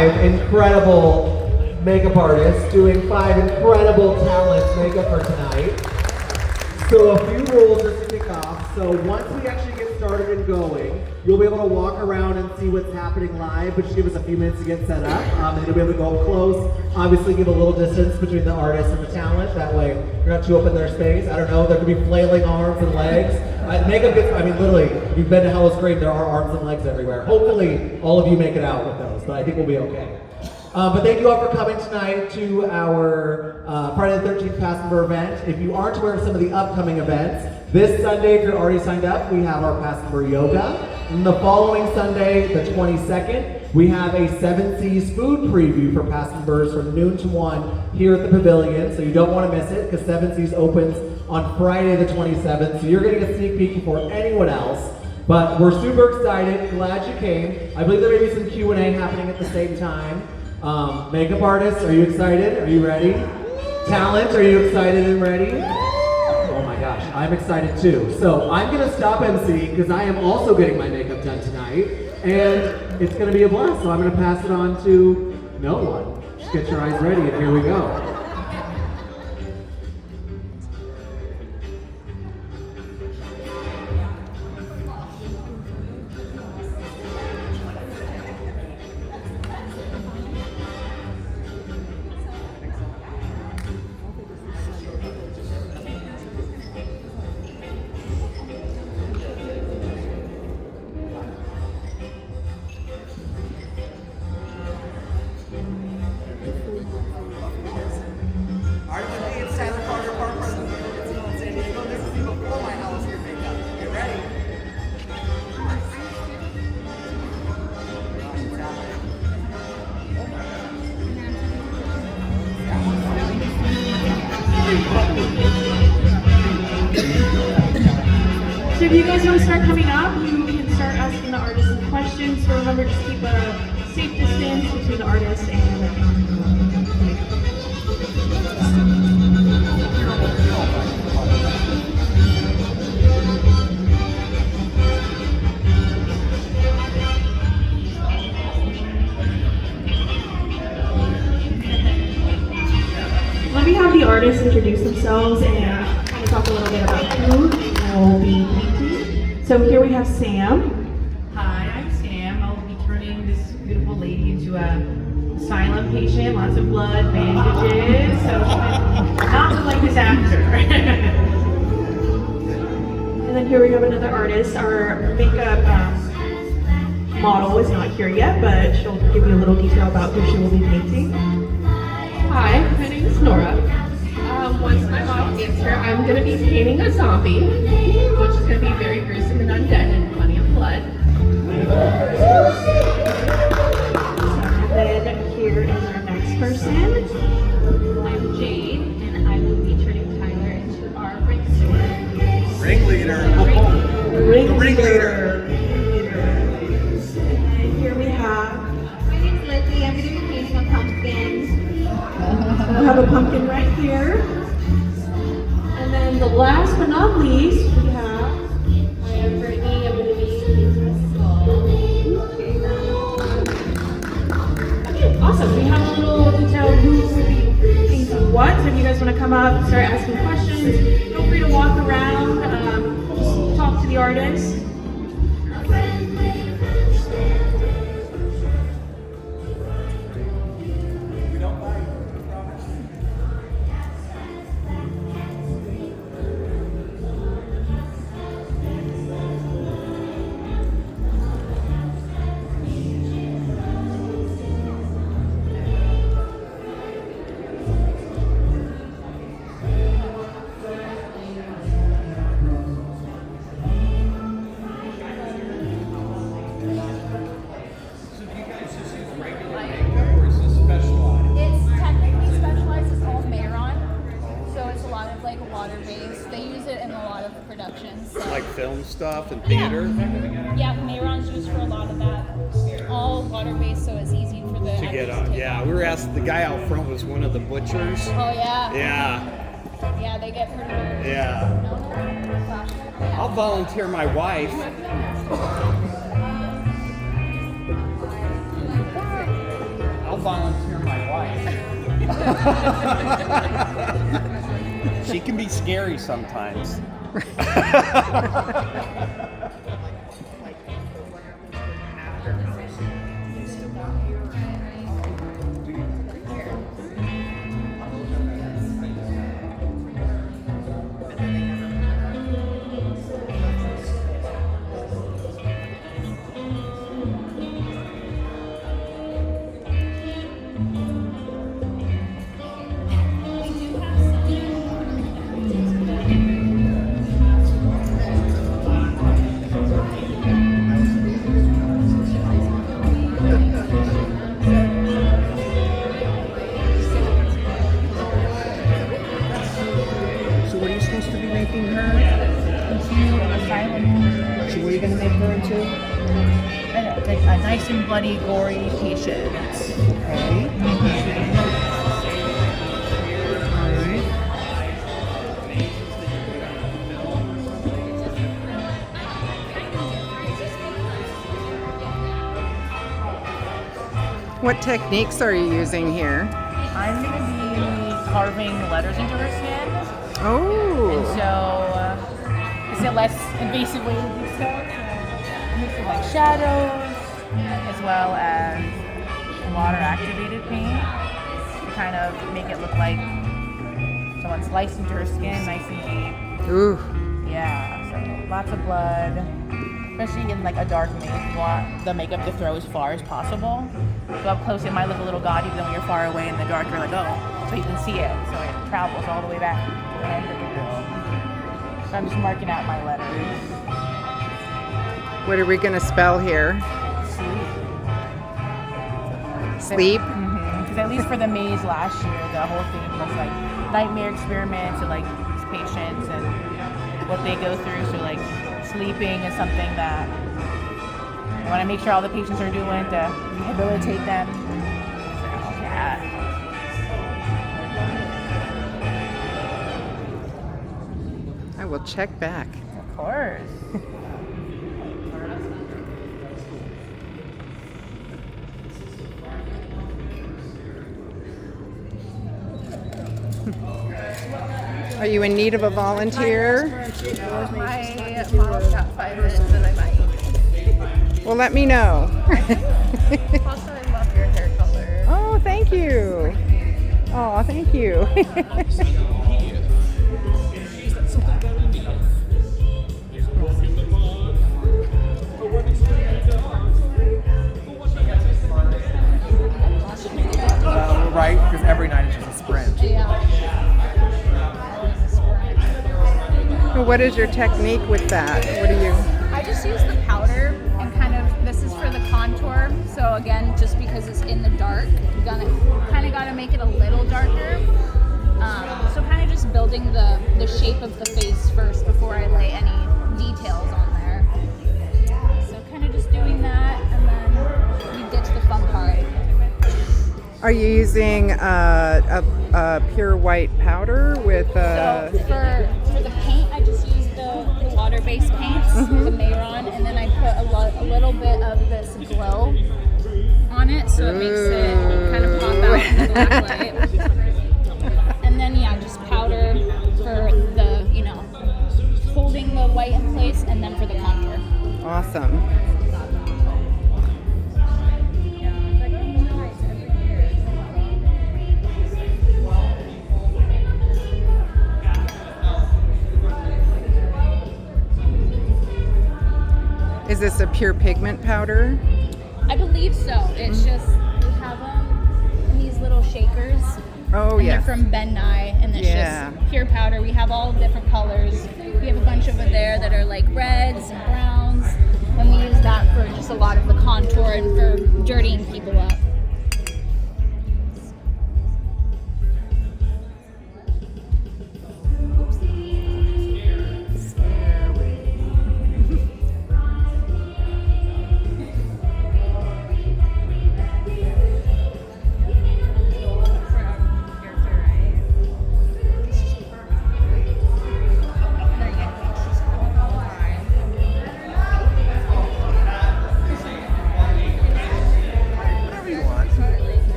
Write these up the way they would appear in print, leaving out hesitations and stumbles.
5 incredible makeup artists doing 5 incredible talents makeup for tonight. So a few rules just to kick off. So once we actually get started and going, you'll be able to walk around and see what's happening live, but just give us a few minutes to get set up. And you'll be able to go up close. Obviously give a little distance between the artist and the talent. That way you're not too up in their space. I don't know, there could be flailing arms and legs. Makeup gets, I mean literally, if you've been to Howl-O-Scream, there are arms and legs everywhere. Hopefully all of you make it out with those, but I think we'll be okay. But thank you all for coming tonight to our Friday the 13th Pass Member event. If you aren't aware of some of the upcoming events, this Sunday, if you're already signed up, we have our Pass Member Yoga. And the following Sunday, the 22nd, we have a 7 Seas food preview for Pass Members from noon to 1 here at the Pavilion. So you don't want to miss it because 7 Seas opens on Friday the 27th. So you're getting a sneak peek before anyone else. But we're super excited, glad you came. I believe there may be some Q&A happening at the same time. Makeup artists, are you excited? Are you ready? Talent, are you excited and ready? Oh my gosh, I'm excited too. So I'm gonna stop MC because I am also getting my makeup done tonight and it's gonna be a blast. So I'm gonna pass it on to no one. Just get your eyes ready and here we go. So if you guys want to start coming up, you can start asking the artists some questions. So remember, just keep a safe distance between the artists and let me have the artists introduce themselves and kind of talk a little bit about who will be painting. So here we have Sam. Hi, I'm Sam. I'll be turning this beautiful lady into a asylum patient, lots of blood, bandages, so not like this actor. And then here we have another artist. Our makeup model is not here yet, but she'll give you a little detail about who she will be painting. Hi, my name is Nora. Once my mom gets here, I'm going to be painting a zombie, which is going to be very gruesome and undead and plenty of blood. And then here is our next person. I'm Jade, and I will be turning Tyler into our ringleader. Ringleader. And here we have. My name's Lizzie. I'm going to be painting a pumpkin. We'll have a pumpkin right here. And then the last but not least, we have. I am Brittany. I'm going to be painting a skull. Okay, awesome. We have a little detail who will be painting what. So if you guys want to come up and start asking questions, feel free to walk around, just talk to the artist. Stuff and theater. Yeah, Mayron's used for a lot of that. All water-based, so it's easy for the to get on. Yeah, we were asked. The guy out front was one of the butchers. Oh yeah. Yeah. Yeah, they get pretty. Yeah. No. I'll volunteer my wife. volunteer my wife. She can be scary sometimes. A nice and bloody, gory patient. Okay. What techniques are you using here? I'm going to be carving letters into her skin. Oh. And so, it's a less invasive way to do so. Using like shadows, as well as water-activated paint to kind of make it look like someone sliced into her skin, nice and deep. Ooh. Yeah, so lots of blood, especially in like a dark maze. You want the makeup to throw as far as possible. So up close it might look a little gaudy, but then when you're far away in the dark, you're like, oh, so you can see it. So it travels all the way back to the end of the room. So I'm just marking out my letters. What are we going to spell here? Sleep? Because at least for the maze last year, the whole thing was like nightmare experiments and like these patients and what they go through. So like sleeping is something that I want to make sure all the patients are doing to rehabilitate them. So, yeah. I will check back. Of course. Are you in need of a volunteer? My mom's got 5 minutes and I might. Well, let me know. Also, I love your hair color. Oh, thank you. Oh, thank you. Right, because every night is just a sprint. What is your technique with that? What do you? I just use the powder and kind of, this is for the contour. So again, just because it's in the dark, you kind of got to make it a little darker. So kind of just building the shape of the face first before I lay any details on there. So kind of just doing that, and then you get to the fun part. Are you using a pure white powder with? So for the paint, I just use the water-based paints, the Mayron, and then I put a little bit of this glow on it, so it makes it kind of pop out in the black light. And then just powder for the, holding the white in place, and then for the contour. Awesome. Is this a pure pigment powder? I believe so. It's just, we have them in these little shakers. Oh, and yes. They're from Ben Nye, and it's just pure powder. We have all different colors. We have a bunch over there that are like reds and browns, and we use that for just a lot of the contour and for dirtying people up.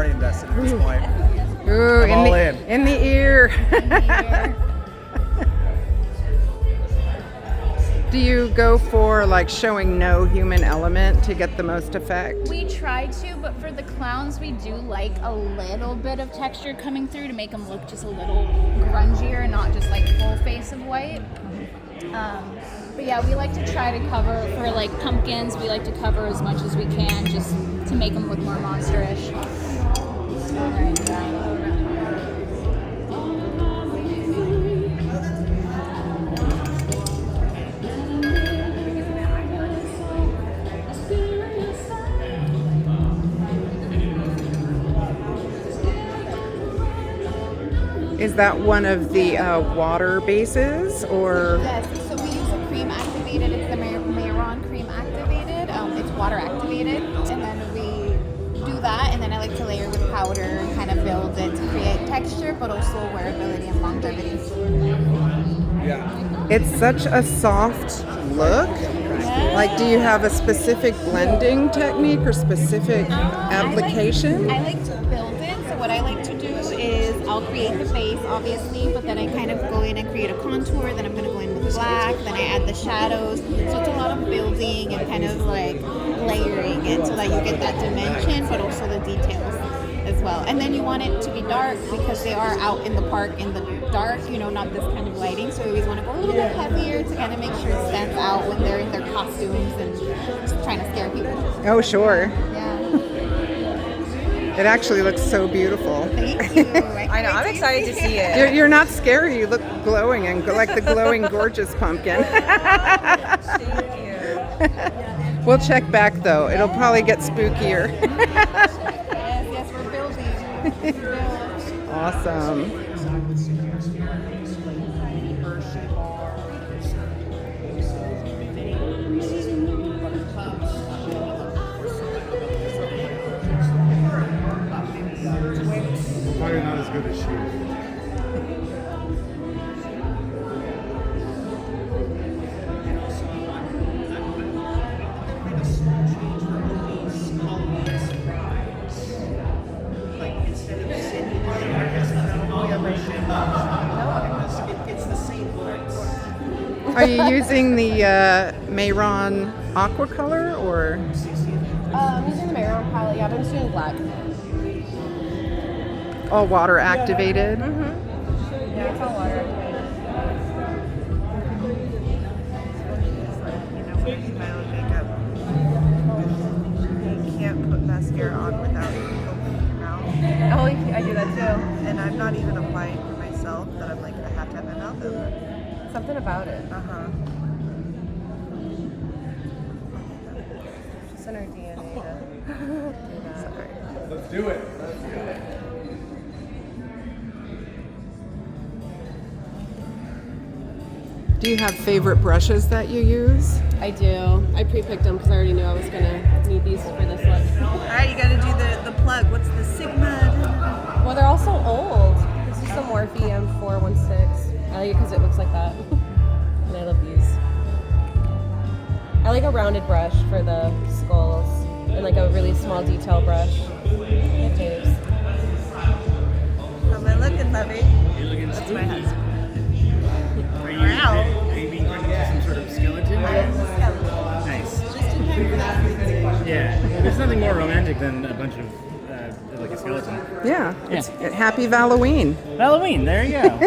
already invested at this point. Ooh, I'm all in. In the ear. Do you go for like showing no human element to get the most effect? We try to, but for the clowns, we do like a little bit of texture coming through to make them look just a little grungier and not just like full face of white. But yeah, we like to try to cover, for like pumpkins, we like to cover as much as we can just to make them look more monsterish. Is that one of the water bases, or? Yes, so we use a cream activated. It's the Mayron cream activated. It's water activated, and then we do that, and then I like to layer with powder and kind of build it to create texture, but also wearability and longevity. Yeah. It's such a soft look. Like, do you have a specific blending technique or specific application? I like to build it. So what I like to do is I'll create the base, obviously, but then I kind of go in and create a contour. Then I'm going to go in with black. Then I add the shadows. So it's a lot of building and kind of like layering it so that you get that dimension, but also the details as well. And then you want it to be dark because they are out in the park in the dark, you know, not this kind of lighting. So we always want to go a little bit heavier to kind of make sure it stands out when they're in their costumes and just trying to scare people. Oh, sure. Yeah. It actually looks so beautiful. Thank you. I know, I'm excited to see it. You're not scary. You look glowing and like the glowing, gorgeous pumpkin. Thank you. We'll check back though. It'll probably get spookier. Yes, we're building. Awesome. Probably not as good as she is. Are you using the Mayron aqua color or? I'm using the Mayron palette. Yeah, but I'm just doing black. All water activated? Yeah, it's all water activated. My own makeup. You can't put mascara on without opening your mouth. Oh, I do that too. And I'm not even applying for myself, that I'm like, I have to have my mouth open. Something about it. It's in our DNA to do that. Sorry. Let's do it. Do you have favorite brushes that you use? I do. I pre-picked them because I already knew I was gonna need these for this look. Alright, you gotta do the plug. What's the Sigma? Well, they're also old. This is the Morphe M416. I like it because it looks like that. And I love these. I like a rounded brush for the skulls and like a really small detail brush. It tapes. How am I looking, lovey? You're looking That's spooky. my husband. Are you, Wow. are you being turned into some sort of skeleton? Nice. Yeah. There's nothing more romantic than a bunch of like a skeleton. Yeah. It's Happy Halloween. Halloween. There you go.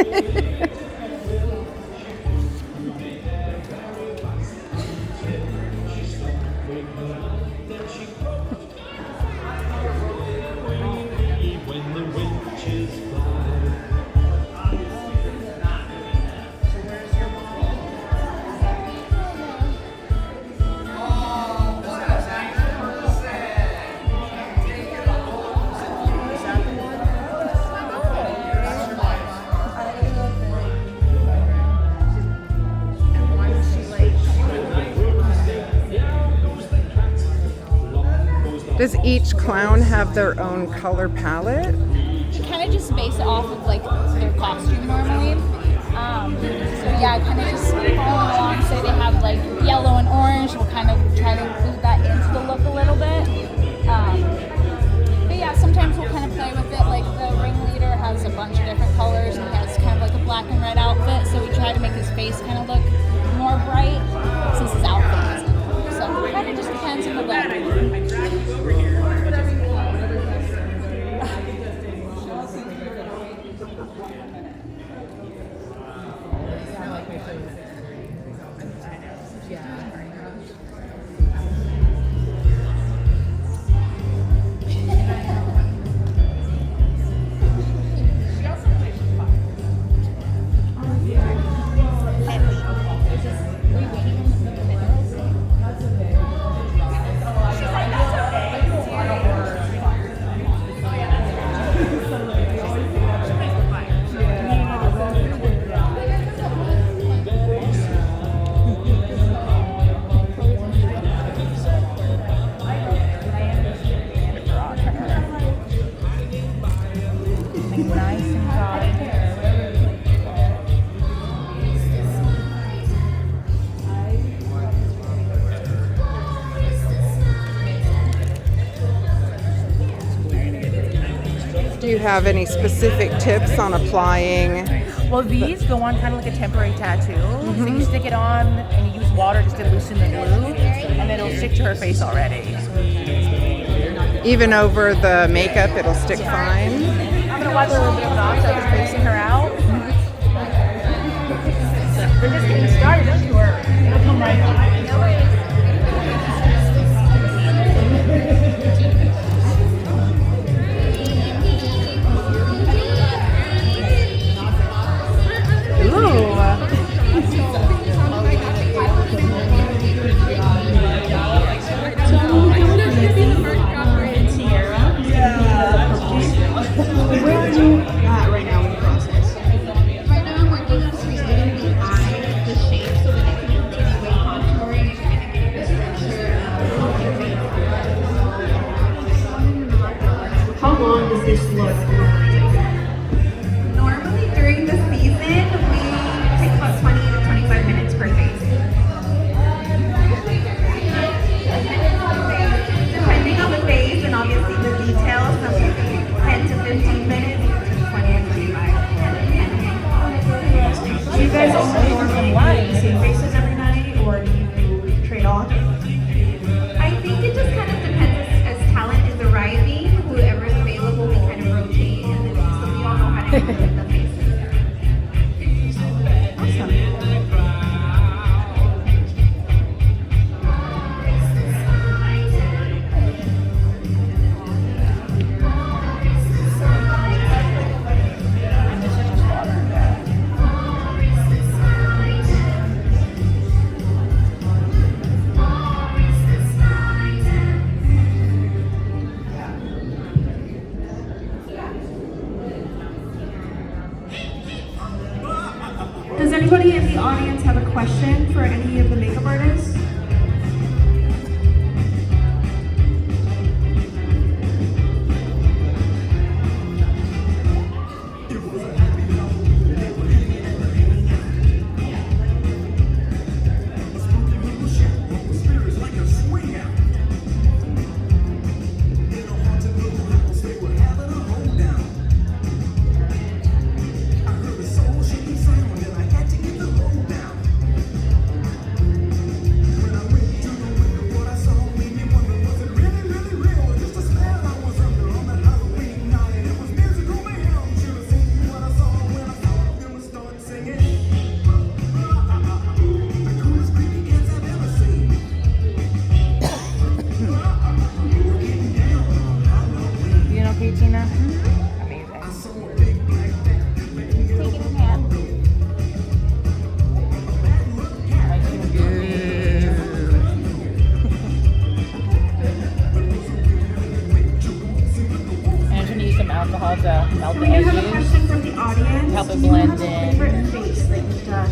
Does each clown have their own color palette? We kind of just base it off of like their costume normally. So yeah, kind of just following along. Say they have like yellow and orange, we'll kind of try to include that into the look a little bit. But yeah, sometimes we'll kind of face kind of look more bright since his outfit isn't. So it kind of just depends on the look. Do you have any specific tips on applying? Well, these go on kind of like a temporary tattoo. So you stick it on and you use water just to loosen the glue, and then it'll stick to her face already. Even over the makeup, it'll stick fine? I'm going to wipe a little bit of it off so it's facing her out. We're just getting started, don't you worry. It'll come right on. Normally during the season, we take about 20 to 25 minutes per face. Depending on the face and obviously the details, some take 10 to 15 minutes, 20 to 25. Do you guys also normally do the same faces every night, or do you trade off? I think it just kind of depends as talent is arriving, whoever is available, we kind of rotate, and then so we all know how to handle the faces. Does anybody in the audience have a question for any of the makeup artists? alcohol to melt So the we edges. have a question from the audience. Help it Do you have blend a in. favorite face that you've done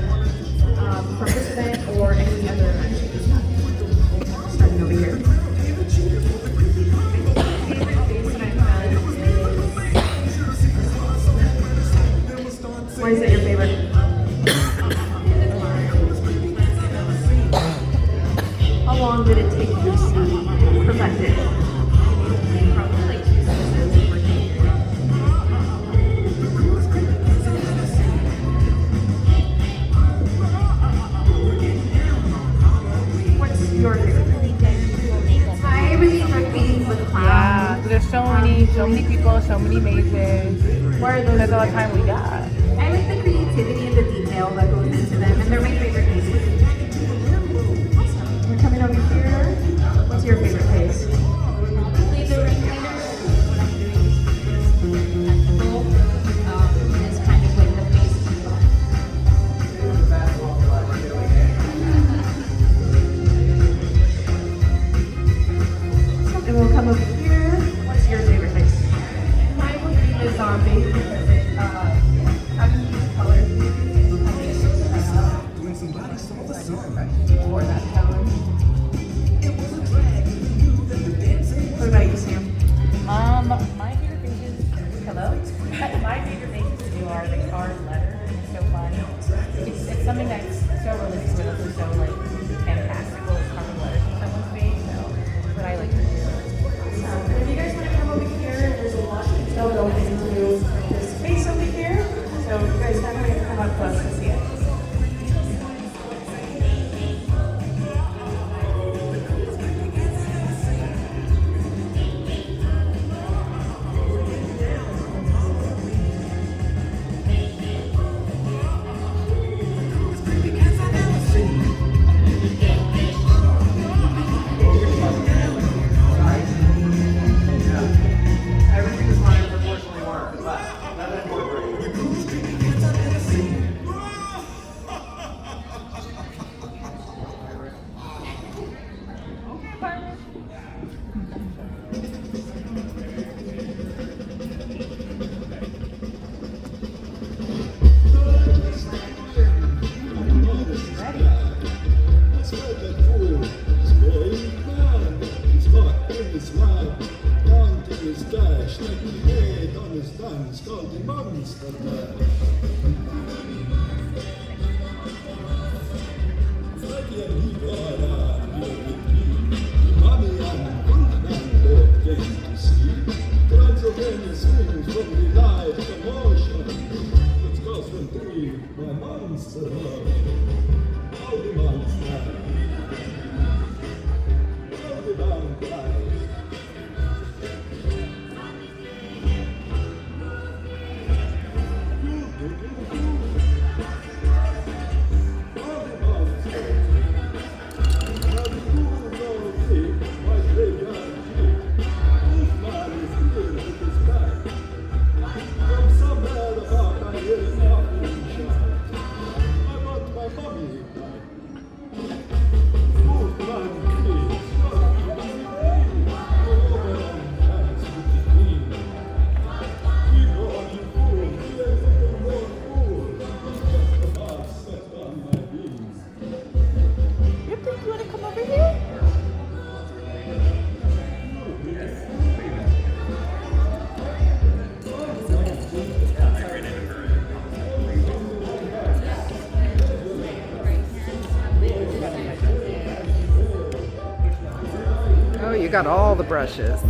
for this event or any other event that you've done? Starting over here. Why is it your favorite? How long did it take you to perfect it? Probably like 2 seasons or 2 years. so many people, so many mazes. That's all the time we got. I like the creativity and the detail that goes into them, and they're my favorite pieces. We're coming over here. What's your favorite place? Usually the ringleader, when I'm doing spectacle, is kind of like the face. And we'll come over here. What's your favorite place? Mine would be the zombie because it has these colors. For that challenge. What about you, Sam? My favorite things hello. My favorite things to do are the card letter. It's so fun. It's something that's so realistic, but also so like fantastical. It's carving letters in someone's face. So that's what I like to do. And if you guys want to come over here, there's a lot of detail going into this space over here. So you guys definitely have to come up close and see it. Everything is fine, unfortunately work, but that didn't work great. Oh, you got all the brushes.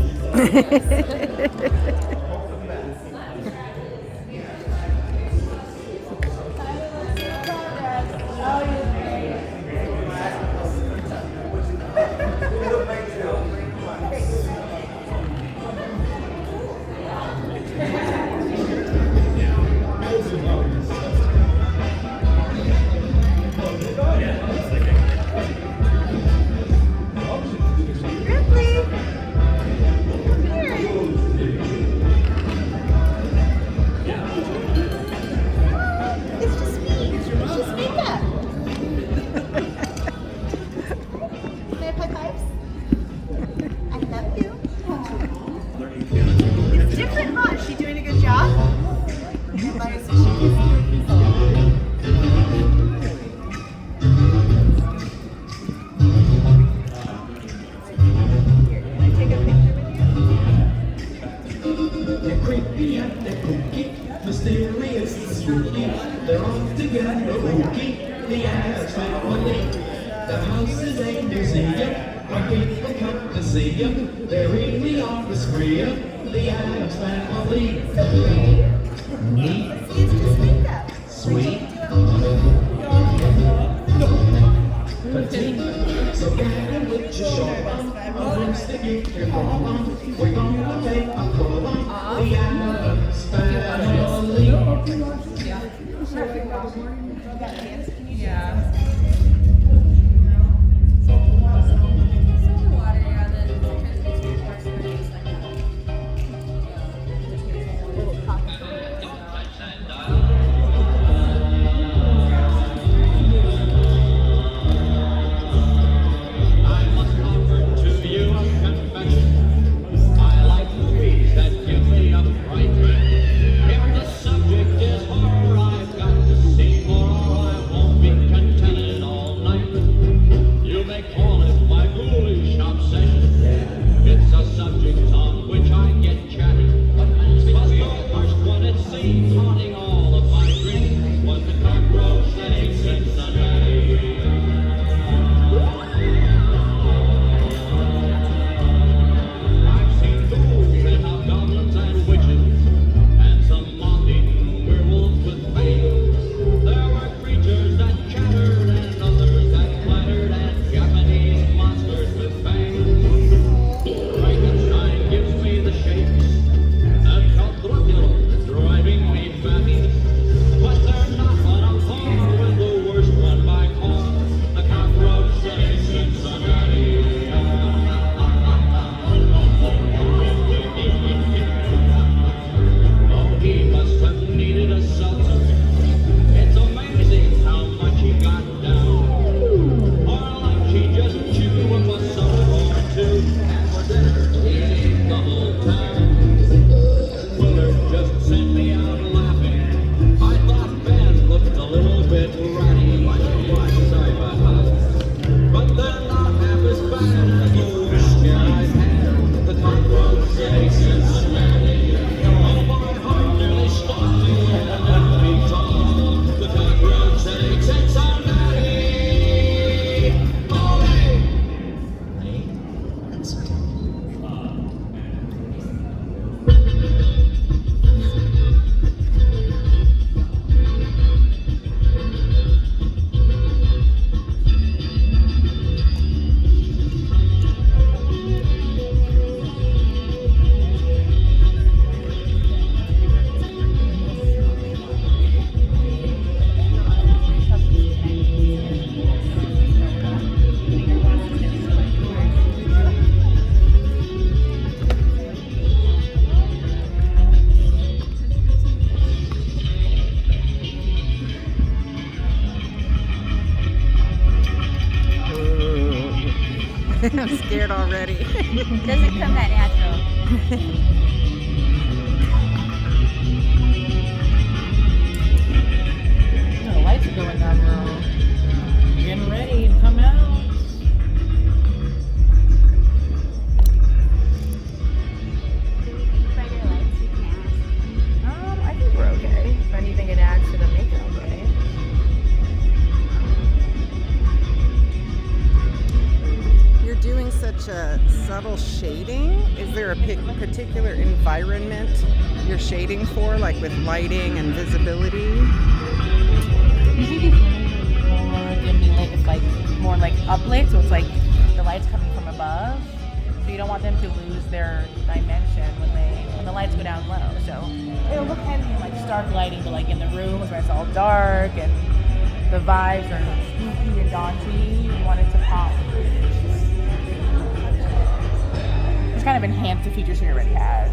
They're off together, spooky, the Addams Family. The house is a museum, where people come to see them. They're really on the spree, the Addams Family. Neat, sweet, petite. So get it with your short on, a broomstick if you're wrong. We're gonna take scared already. Doesn't come that natural. The lights are going down low. Getting ready to come out. I think we're okay. If anything, it adds to the makeup, right? You're doing such a subtle shading. Is there a particular environment you're shading for, like with lighting and visibility? Usually more dimly lit, it's like more like uplit, so it's like the light's coming from above. So you don't want them to lose their dimension when the lights go down low. So it'll look heavy in like stark lighting, but like in the rooms where it's all dark and the vibes are spooky and daunting, you want it to pop. Just kind of enhance the features she already has.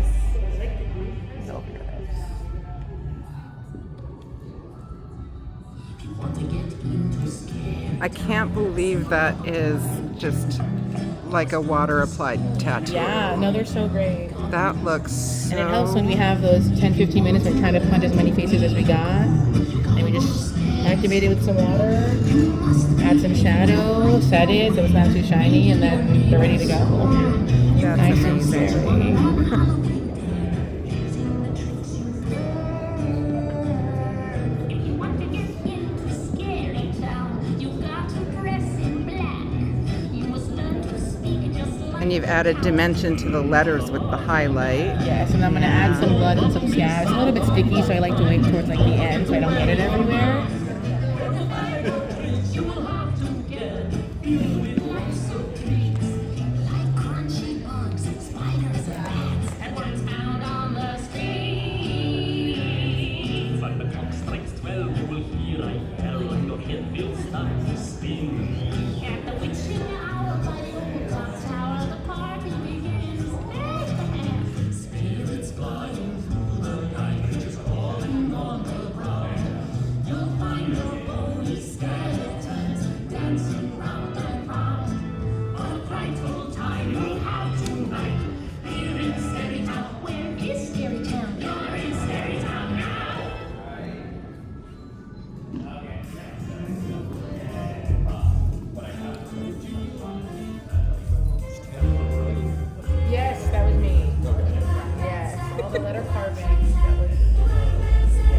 So I can't believe that is just like a water applied tattoo. yeah, no, they're so great. That looks so... And it helps when we have those 10-15 minutes we're trying to punch as many faces as we got. And we just activate it with some water, add some shadow, set it so it's not too shiny, and then they're ready to go. That's nice amazing. and airy. And you've added dimension to the letters with the highlight. Yes, and I'm going to add some blood and some scabs. It's a little bit sticky, so I like to wait towards like the end so I don't get it everywhere. Yes, that was me. Yes, all the letter carvings. That was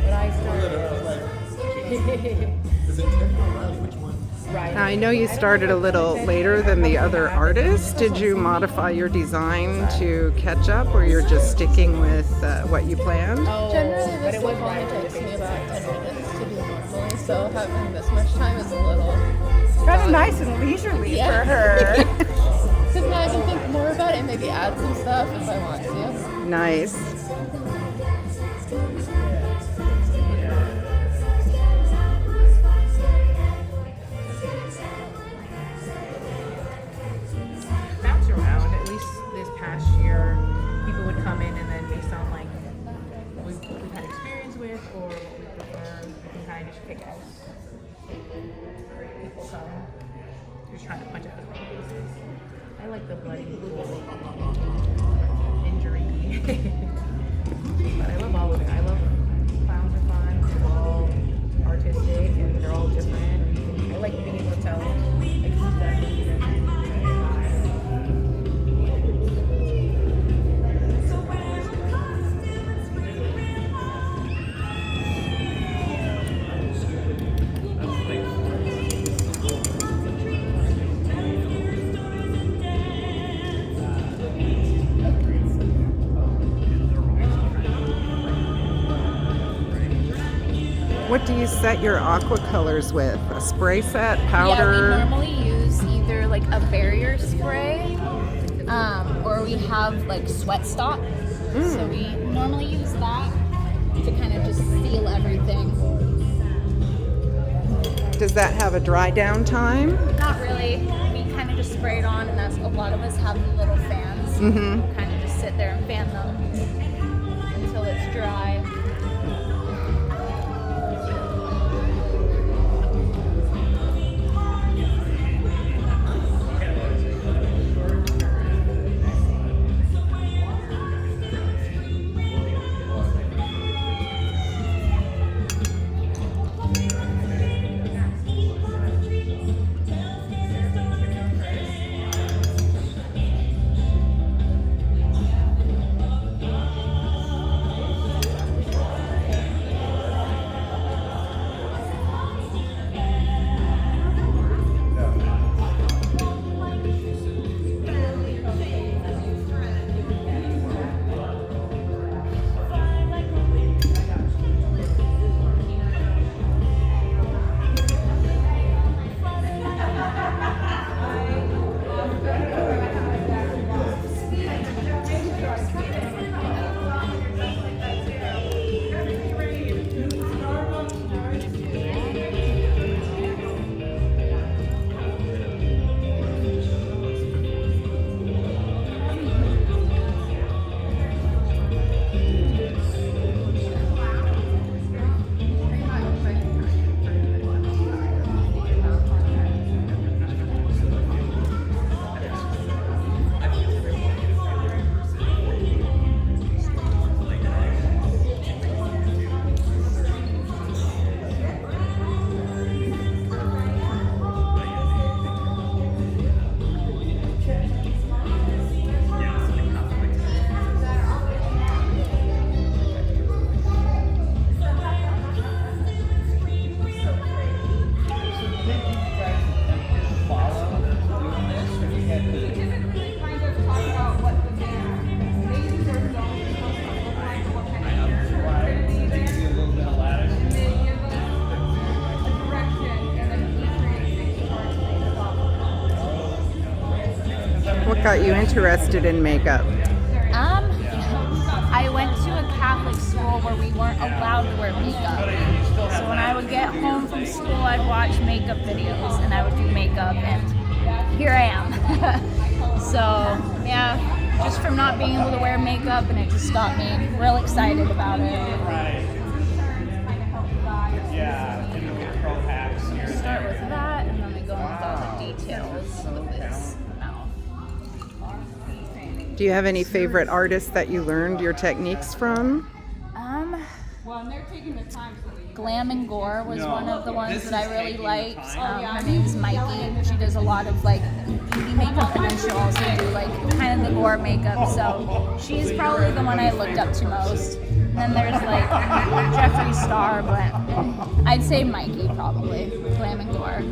when I started. Is it Tim or Riley? Which one? Right. Now, I know you started a little later than the other artists. Did you modify your design to catch up, or you're just sticking with what you planned? Generally, this like only takes me about 10 minutes to do normally, so having this much time is a little Kind of nice and leisurely for her. Because now I can think more about it and maybe add some stuff if I want to. Nice. Bounce around. At least this past year, people would come in and then based on like what we've had experience with or what we prefer, we can kind of just pick out. People come, just trying to punch out as many faces. I like the bloody injury. But I love all of it. I love clowns are fun. They're all artistic and they're all different. I like being able to tell like who's that. What do you set your aqua colors with? A spray set, Yeah, powder? we normally use either like a barrier spray, or we have like sweat stop. So we normally use that to kind of just seal everything. Does that have a dry down time? Not really. We kind of just spray it on, and that's a lot of us have little fans. Mhm. Kind of just sit there and fan them until it's dry. got you interested in makeup? I went to a Catholic school where we weren't allowed to wear makeup. So when I would get home from school, I'd watch makeup videos and I would do makeup, and here I am. So yeah, just from not being able to wear makeup, and it just got me real excited about it. Start with that, and then we go into all the details of this mouth. Do you have any favorite artists that you learned your techniques from? Glam and Gore was one of the ones that I really liked. Her name's Mikey. She does a lot of like beauty makeup, and then she'll also do like kind of the gore makeup. So she's probably the one I looked up to most. And then there's like Jeffree Star, but I'd say Mikey probably. Glam and Gore.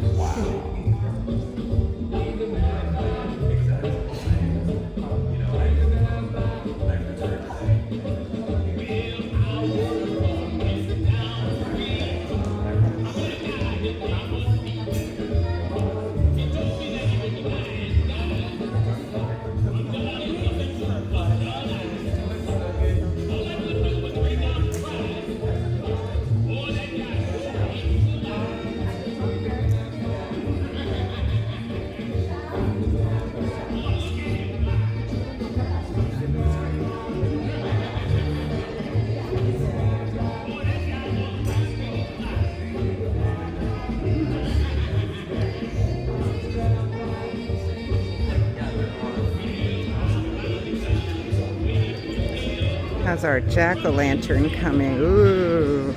How's our jack-o'-lantern coming? Ooh.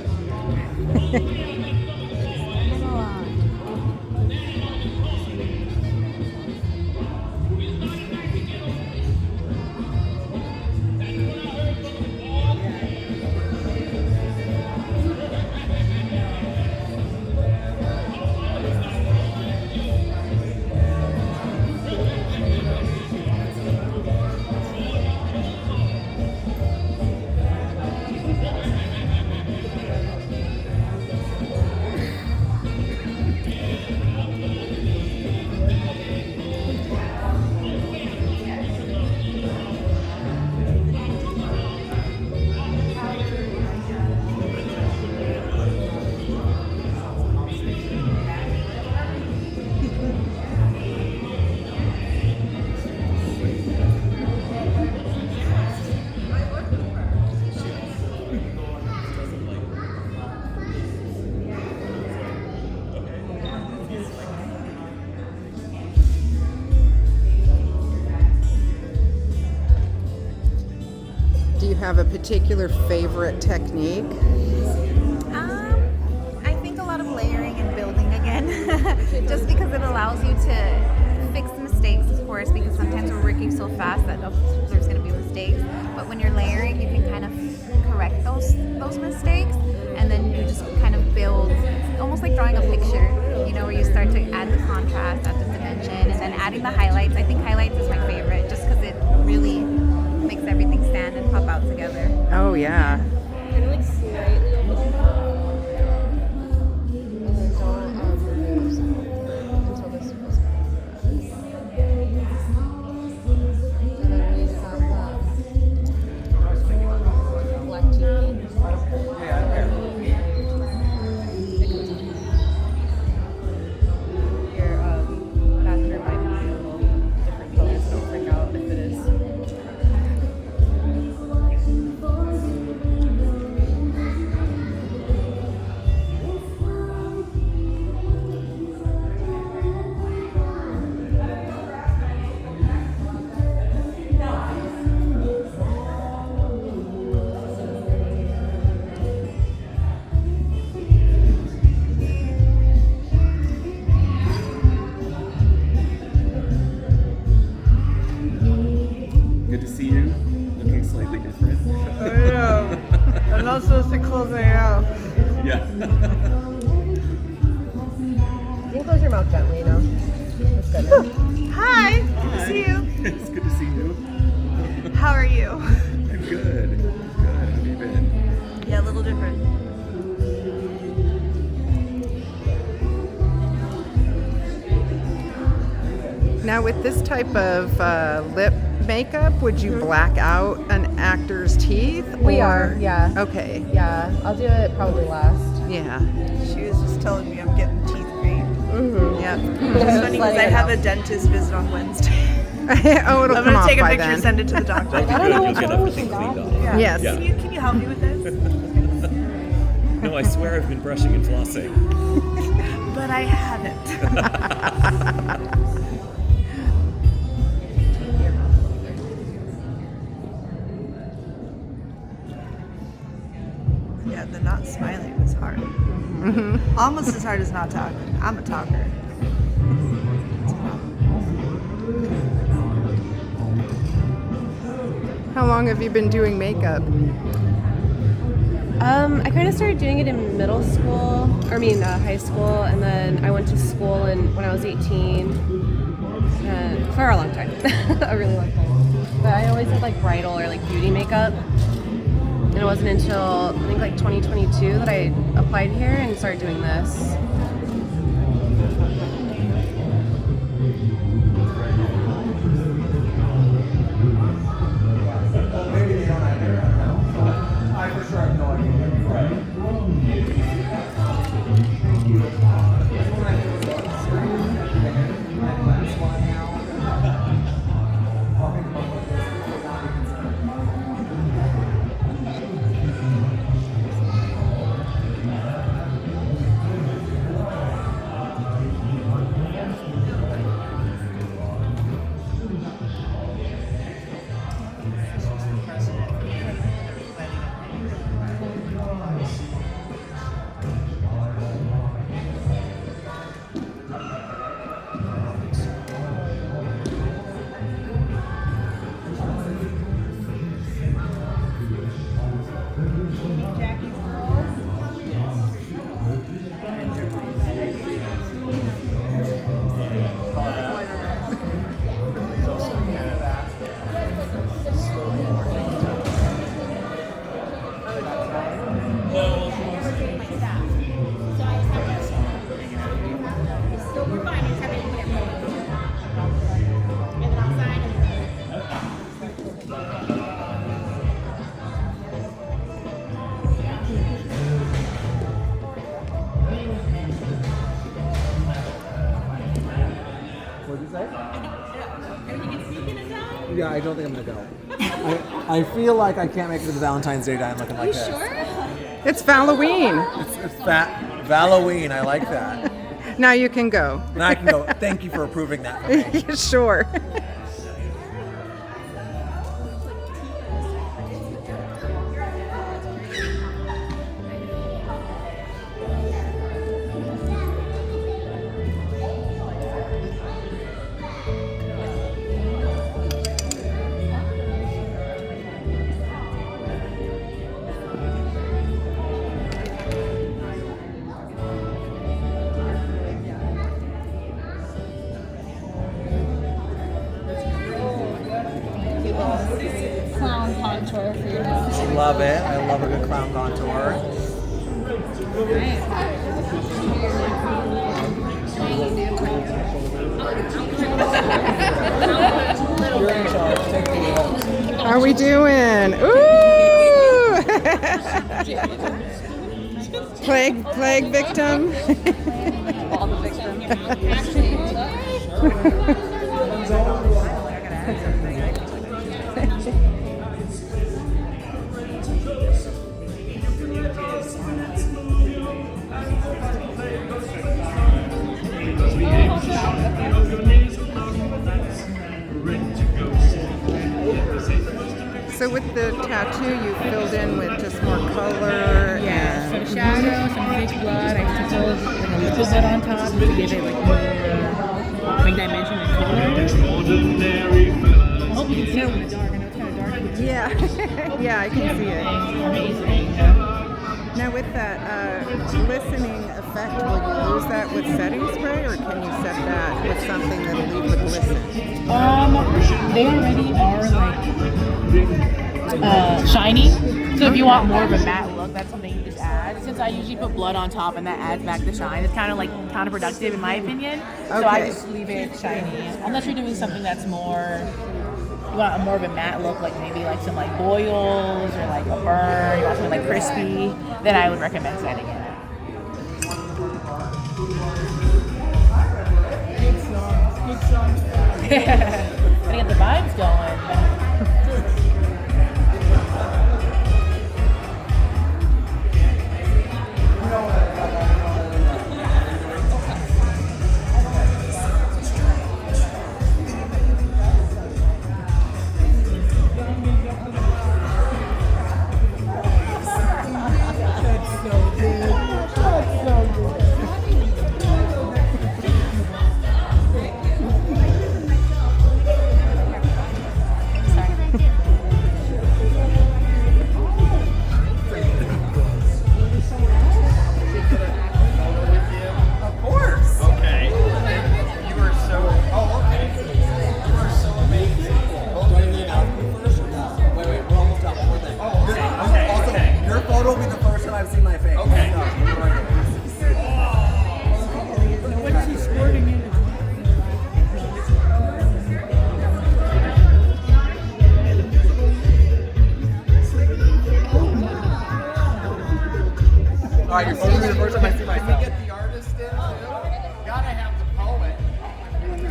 Do you have a particular favorite technique? I think a lot of layering and building again, just because it allows you to fix mistakes, of course, because sometimes we're working so fast that there's going to be mistakes. But when you're layering, you can kind of correct those mistakes, and then you just kind of build, almost like drawing a picture, you know, where you start to add the contrast, add the dimension, and then adding the highlights. I think highlights is my favorite, just because it really makes everything stand and pop out together. Oh yeah. Kind of like slightly over the top. And then don't remove until this was. And then we have black tea. Your bathroom might be a little different colors. Don't freak out if it is. Good to see you. Looking slightly different. I know. I'm not supposed to close my mouth. Yeah. You can close your mouth gently, you know. That's good. Hi. Good to see you. It's good to see you. How are you? I'm good. Good. How have you been? Yeah, a little different. Now Now, with this type of lip makeup, would you black out an actor's teeth? We are, yeah. Okay. Yeah, I'll do it probably last. Yeah. She was just telling me I'm getting teeth green. Mm-hmm. Yeah. It's funny because I have a dentist visit on Wednesday. Oh, it'll I'm come gonna off take a by picture, then. send it to the doctor. That'd be I don't good. know You'll what's get wrong everything with cleaned that. off. Yeah. Yes. Yeah. Can you help me with this? No, I swear I've been brushing and flossing. But I haven't. Yeah, the not smiling was hard. Almost as hard as not talking. I'm a talker. How long have you been doing makeup? I kind of started doing it in middle school, high school, and then I went to school when I was 18, for a long time, a really long time. But I always did like bridal or like beauty makeup, and it wasn't until I think like 2022 that I applied here and started doing this. Maybe they don't either. I for sure have no idea. Yeah, I don't think I'm gonna go. I feel like I can't make it to the Valentine's Day dine looking like this. It's Halloween. It's Halloween. I like that. Now you can go. Now I can go. Thank you for approving that for me. Sure. Clown contour for your nose. Love it. I love a good clown contour. How are we doing? Ooh! plague victim. All the victims. So with the tattoo, you filled in with just more color. Yeah, and some shadow, some fake blood. I sprinkled like a little bit on top to give it like more like dimension and color. I hope you can see it in the dark. I know it's kind of dark. Yeah, yeah, I can see it. Amazing. Now with that glistening effect, will you lose that with setting spray, or can you set that with something that'll leave the glisten? They already are like shiny. So if you want more of a matte look, that's something you just add. Since I usually put blood on top and that adds back the shine, it's kind of like counterproductive in my opinion. So I Okay. just leave it shiny. Unless you're doing something that's more, you want more of a matte look, like maybe like some like boils or like a burn, you want something like crispy, then I would recommend setting it. Good songs. Gotta get the vibes going. All right, you're supposed to be the first time I see myself. Can we get the artist in too? Gotta have the poet.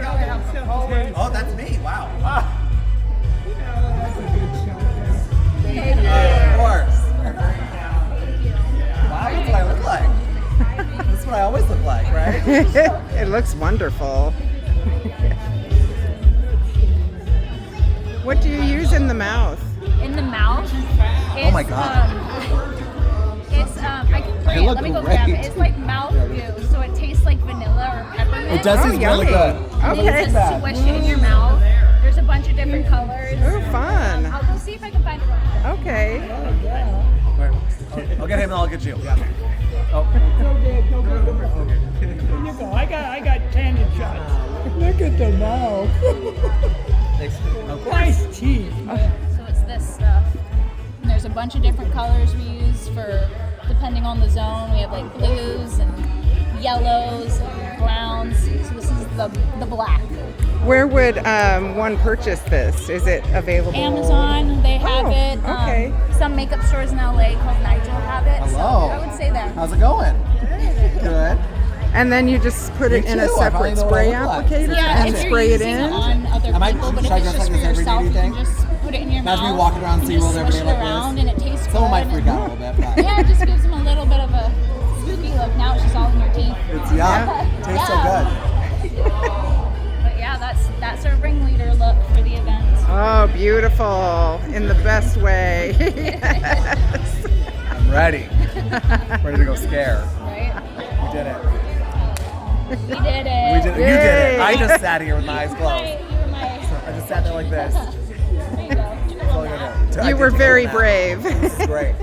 Gotta have the poet. Oh, that's me. Wow. Of course. Wow, that's what I look like. That's what I always look like, right? It looks wonderful. What do you use in the mouth? In the mouth. Oh my God. I can bring it. Let me go grab it. It's like mouth goo, so it tastes like vanilla or peppermint. It does taste really good. And then you just swish it in your mouth. There's a bunch of different colors. Oh, fun. I'll go see if I can find it. Okay. I'll get him and I'll get you. Yeah. Oh. Here you go. I got tangent shots. Look at the mouth. Nice teeth. So it's this stuff. And there's a bunch of different colors we use for depending on the zone. We have like blues and yellows and browns. So this is the black. Where would one purchase this? Is it available? Amazon, they have it. Okay. Some makeup stores in LA called Nigel have it. Hello. So I would say there. How's it going? Good. And then you just put it in a too. I separate finally know what spray I look like. applicator Yeah, and if spray you're it using in? it on other Am I- people, but if should I it's dress just like for this every day, yourself, do you you can think? just put it in your mouth. Imagine me walking around and SeaWorld just every day swish it like around this. and it tastes Someone might good. freak out a little bit, but Yeah, it just gives them a little bit of a spooky look. Now it's just all in your teeth. it's tastes so good. But yeah, that's our ringleader look for the event. Oh, beautiful. In the best way. Yes. I'm ready. Ready to go scare. Right? We did it. We did it. We did it. You did it. I just sat here with my eyes You closed. were my. I just sat there like this. There you go. That's all I gotta do. I You did were do very that. brave. This is great.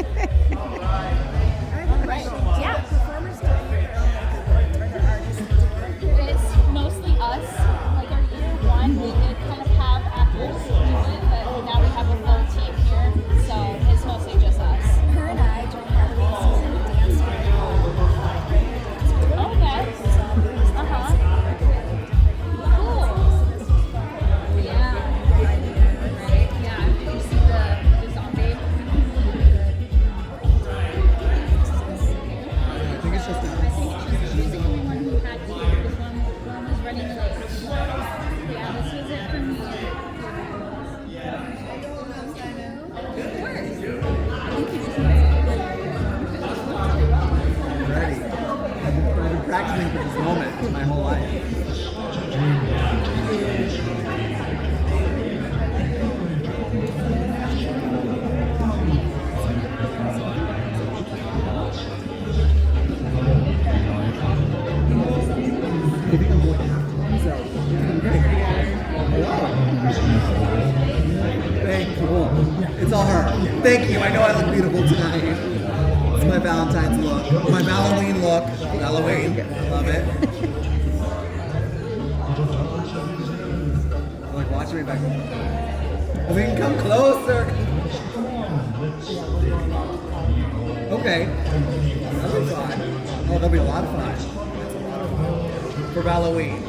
Right. Yeah. It's mostly us. Like our year one, we did kind of have actors do it, but now we have a full team here, so it's mostly just us. Her and I during Halloween season danced with Okay. Cool. Yeah. Yeah. Did you see the zombie? I think it's just She's the only one who had to. One was running late. Yeah, this was it for me. I'm ready. I've been practicing for this moment my whole life. Thank you. It's all her. Thank you. I know I look beautiful tonight. It's my Valentine's look. My Halloween look. Halloween. Love it. Like, watch me back. We can come closer. Okay. That'll be fun. Oh, that'll be a lot of fun. That's a lot of fun. For Halloween.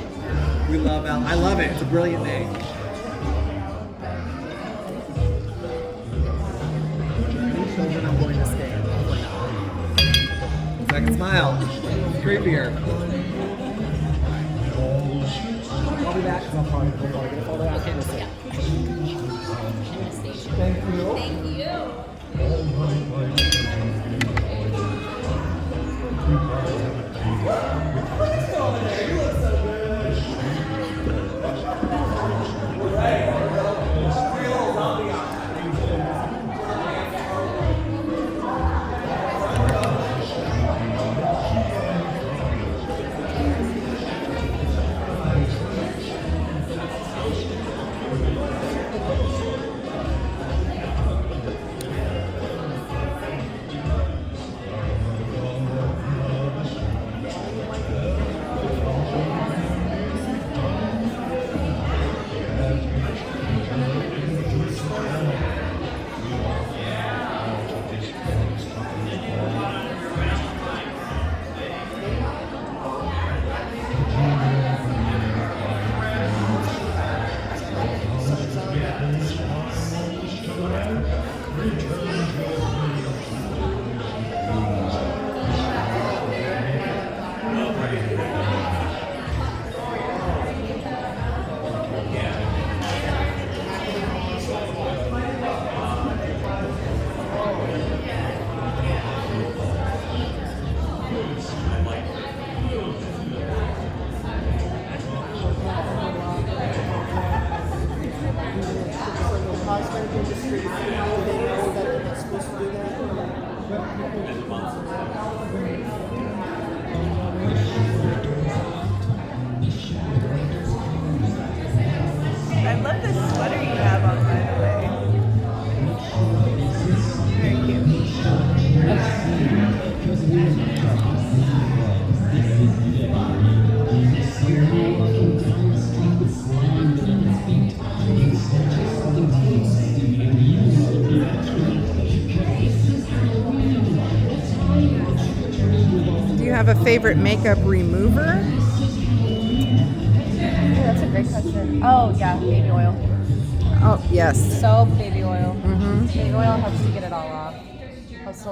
We love I love it. It's a brilliant name. Children, I'm going to stand. Second smile. Creepier. I'll be back because I'm probably going to get a photo out. Thank you. Thank you. I love this sweater you have on, by the way. Very Do you have a favorite makeup remover? That's a great question. Oh, yeah, baby oil. Oh, yes. Soap, baby oil. Mm-hmm. Baby oil helps to get it all off. Helps to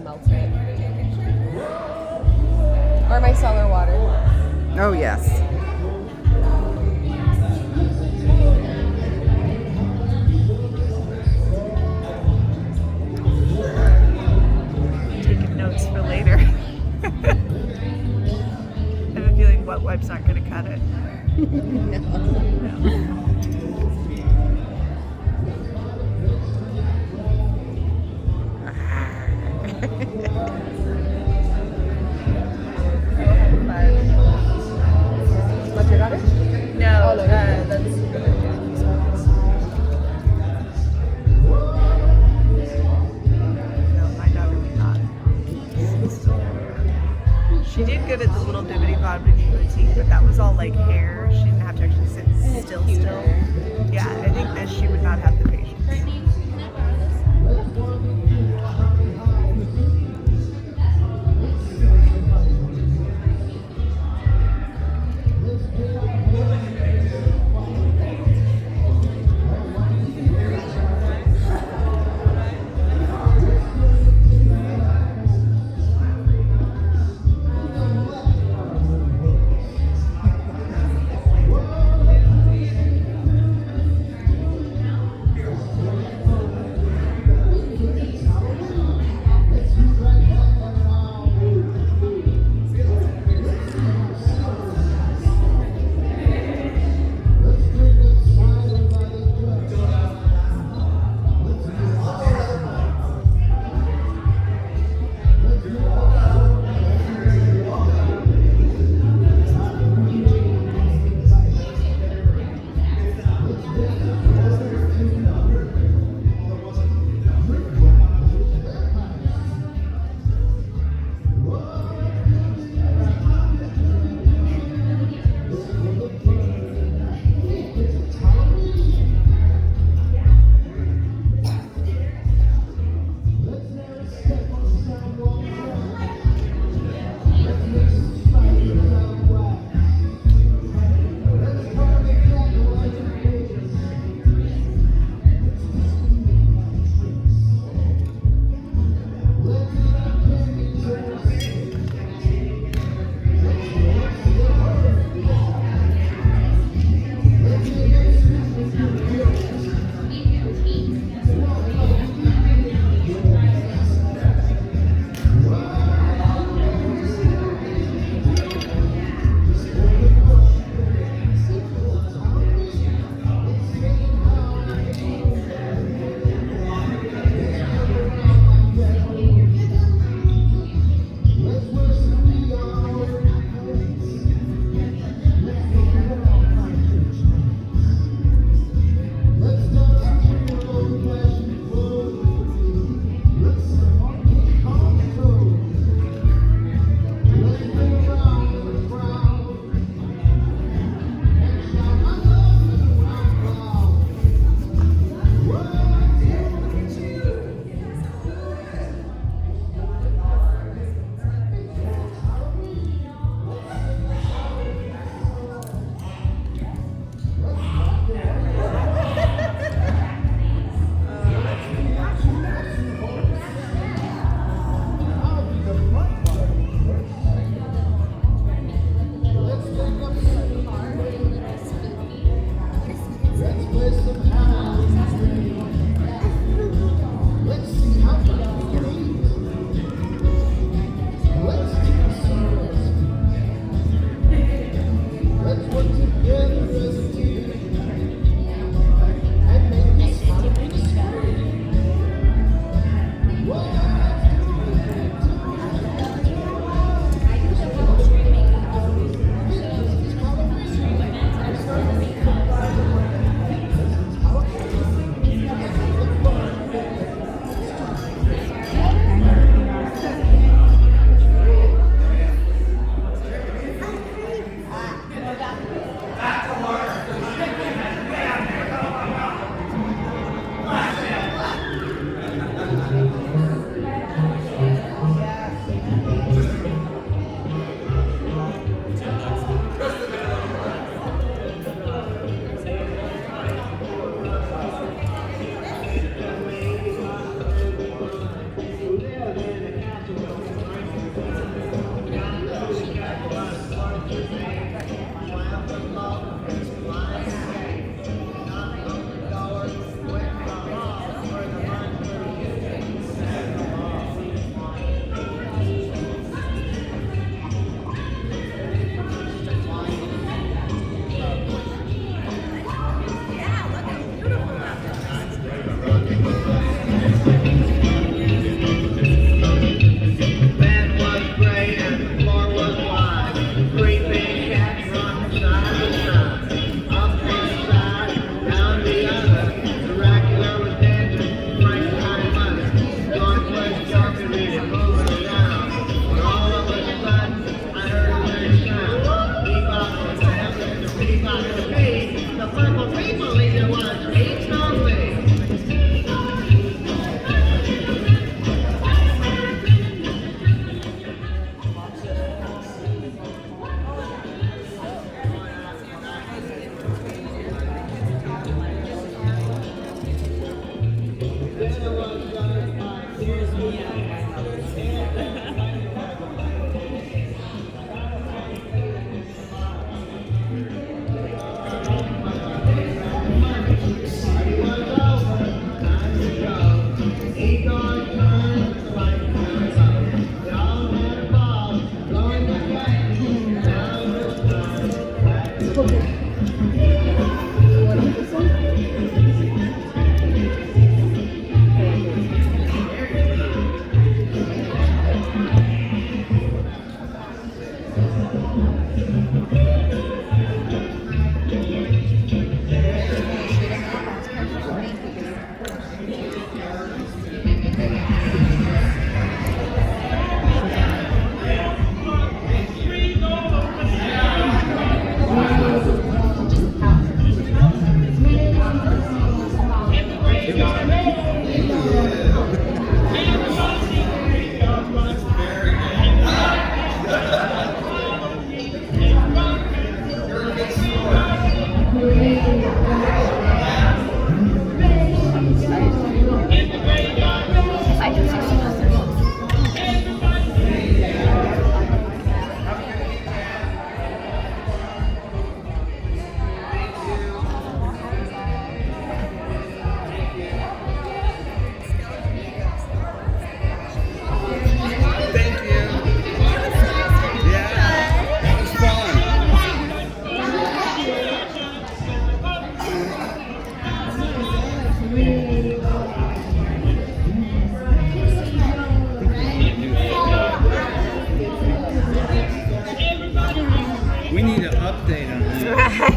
melt it. Or micellar water. Oh, yes. Taking notes for later. I have a feeling wet wipes aren't going to cut it. What's your daughter? No, Oh, no, that's... No, my daughter would not. She did good at the little dibbity bobbity boutique, but that was all like hair. She didn't have to actually sit still. Yeah, I think that she would not have the patience.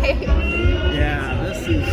Yeah, this is.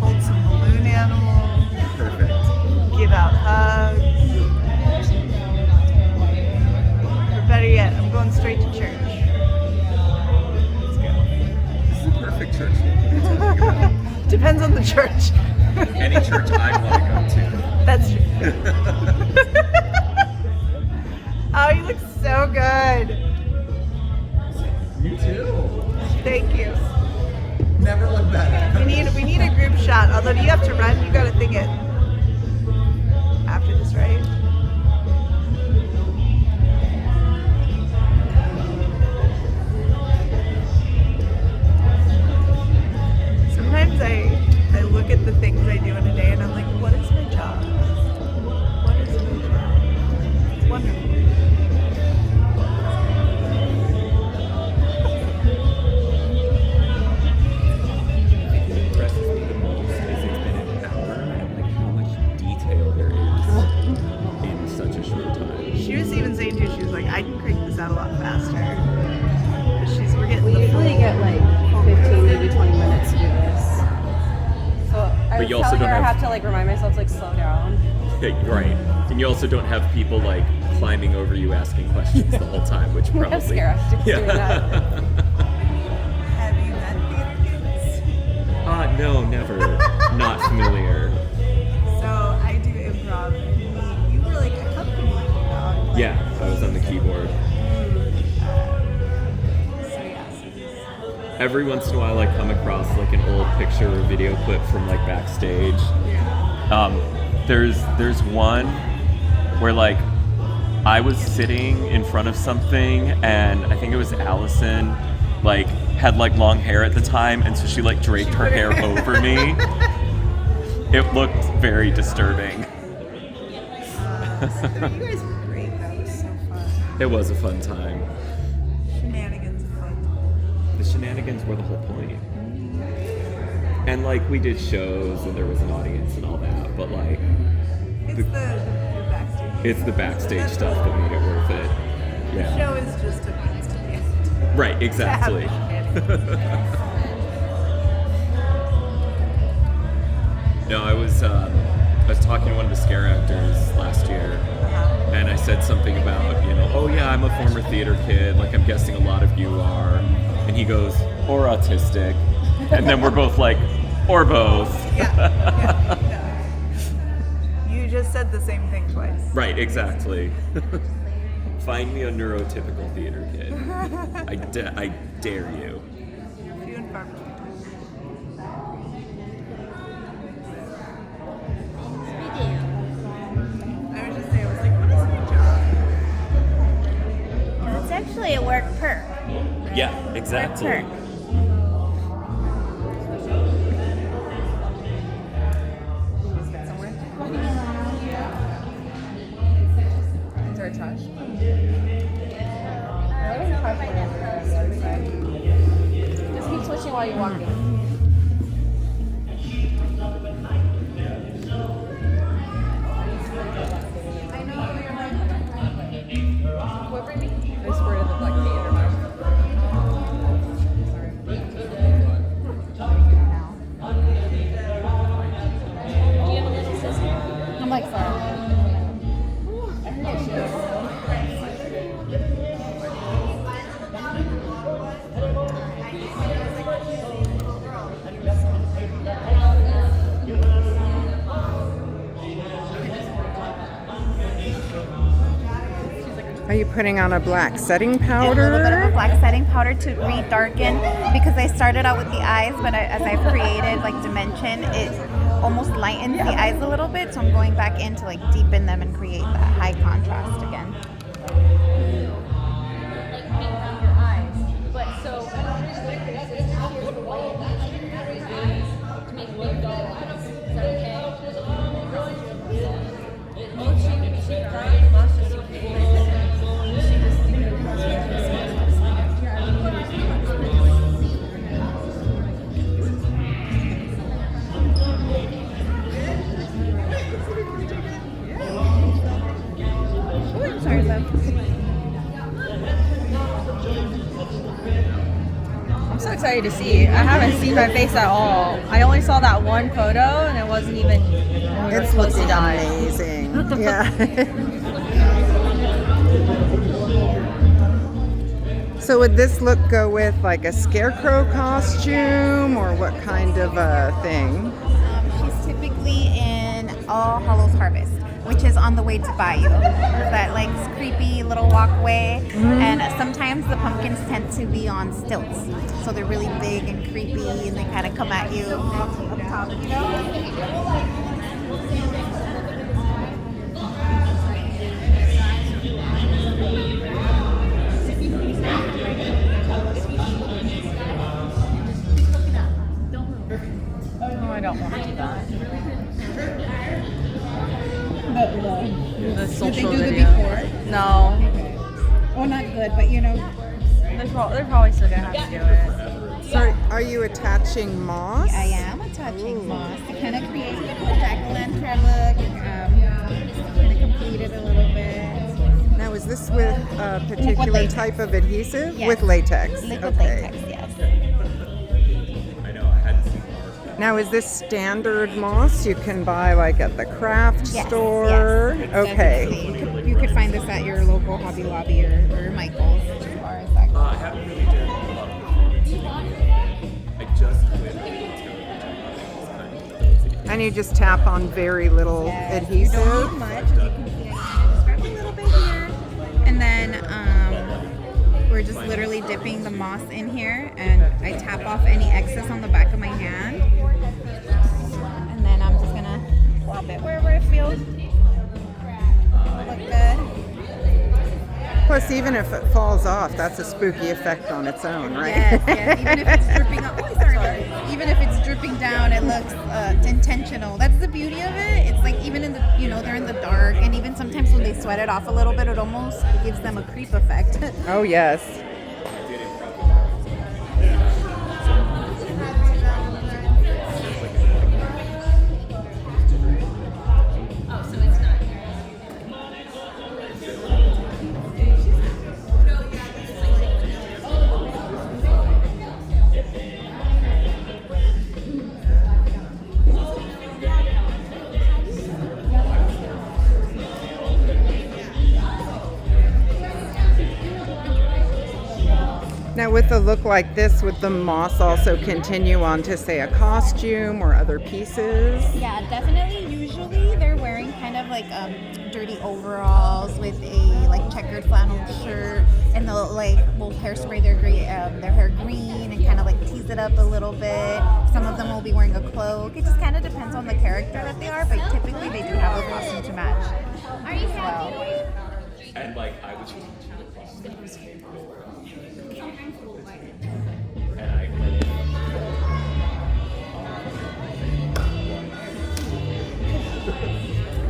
Hold some balloon animals. Perfect. Give out hugs. Or better yet, I'm going straight to church. Let's go. This is a perfect church. Depends on the church. Any church I'd want to go to. That's true. Oh, you look so good. You too. Thank you. Never look better. We need a group shot. Although, do you have to run? You gotta think it after this, right? Sometimes I look at the things I do in a day and I'm like, what is my job? What is my job? It's wonderful. Impresses me the most is it's been an hour and like how much detail there is. I have to like remind myself to like slow down. Right. And you also don't have people like climbing over you asking questions the whole time, which We probably have scare actors doing that. Have you met theater kids? No, never. Not familiar. So I do improv, and you were like accompanying me on. Like, Yeah, I was on the keyboard. So yes. Every once in a while I come across like an old picture or video clip from like backstage. There's one where like I was sitting in front of something and I think it was Allison like had like long hair at the time, and so she like draped her hair over me. It looked very disturbing. You guys were great. That was so fun. It was a fun time. Shenanigans of fun. The shenanigans were the whole point. And like we did shows and there was an audience and all that, but like It's the backstage. it's the backstage stuff that made it worth it. The Yeah. show is just a means to the end. Right, exactly. No, I was talking to one of the scare actors last year, and I said something about, oh yeah, I'm a former theater kid, like I'm guessing a lot of you are, and he goes, or autistic, and then we're both like, or both. Yeah. You just said the same thing twice. Right, exactly. Find me a neurotypical theater kid. I dare you. Few and far between. I was just saying, I was like, what is your job? It's actually a work perk. Yeah, exactly. Work perk. Is there a touch? Just keep switching while you're walking. I squirted the black tea in her mouth. I'm like, sorry. Are you putting on a black setting A powder? little bit of a black setting powder to re-darken, because I started out with the eyes, but as I've created like dimension, it almost lightens the eyes a little bit, so I'm going back in to like deepen them and create that high contrast again. I'm so excited to see. I haven't seen my face at all. I only saw that one photo, and it wasn't even when we were It's supposed to looking die. amazing. Yeah. So would this look go with like a scarecrow costume, or what kind of a thing? She's typically in All Hallows Harvest, which is on the way to Bayou. That like creepy little walkway, and sometimes the pumpkins tend to be on stilts, so they're really big and creepy, and they kind of come at you up top, you know? Oh, I don't want to do that. The social do the video. before? No. Oh, not good, but you know. They're probably still gonna have to do it. So are you attaching moss? I am attaching moss to kind of create a jack-o'-lantern look and kind of complete it a little bit. Now, is this with a particular latex. type of adhesive? Yes. With latex. Liquid Okay. latex, yes. I know, I hadn't seen Mars. Now, is this standard moss you can buy like at the craft store? Yes. Okay. Definitely. You could find this at your local Hobby Lobby or Michael's as far as that goes. I haven't really done a lot of performance. I just went into And you just tap on very little adhesive. You don't need much, as you can see. I just grab a little bit here, and then we're just literally dipping the moss in here, and I tap off any excess on the back of my hand, and then I'm just gonna plop it wherever it feels. Look good. Plus, even if it falls off, that's a spooky effect on its own, right? Yes, yes. Even if it's dripping up, even if it's dripping down, it looks intentional. That's the beauty of it. It's like even in the, they're in the dark, and even sometimes when they sweat it off a little bit, it almost gives them a creep effect. Oh, yes. Now, with a look like this, would the moss also continue on to, say, a costume or other pieces? Yeah, definitely. Usually they're wearing kind of like dirty overalls with a like checkered flannel shirt, and they'll will hairspray their hair green and kind of like tease it up a little bit. Some of them will be wearing a cloak. It just kind of depends on the character that they are, but typically they do have a costume to match. Are you happy? And I was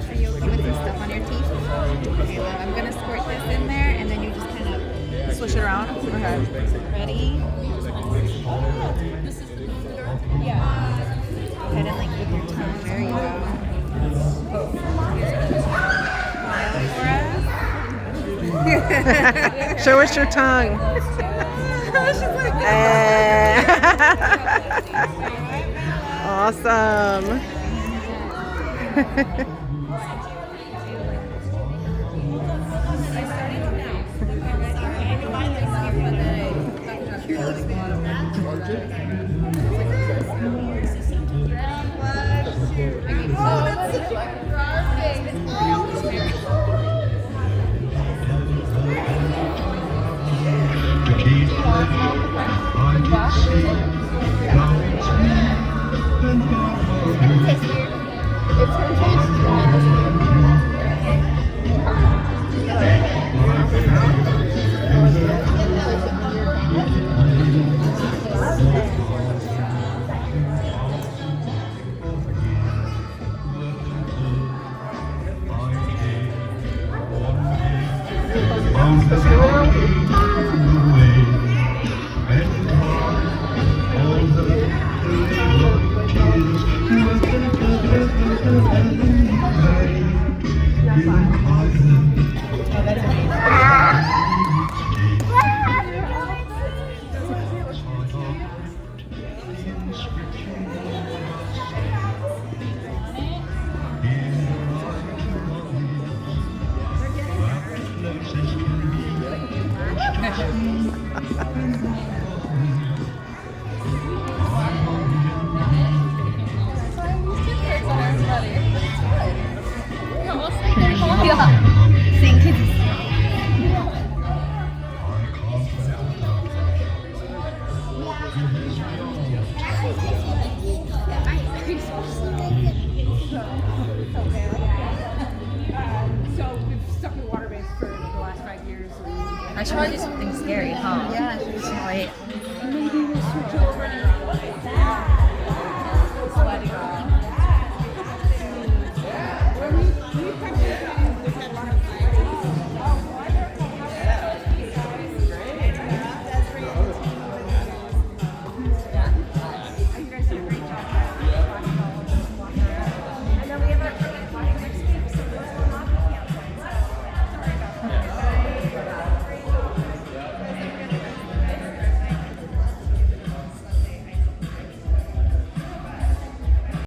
Are you okay with some stuff on your teeth? Okay, well, I'm gonna squirt this in there, and then you just kind of Swish it around. Okay. ready. Yeah. Go ahead and with your tongue. There you go. Smile for us. Show us your tongue. Awesome. I should probably do something scary, huh? Yeah. Wait. Maybe we'll switch over.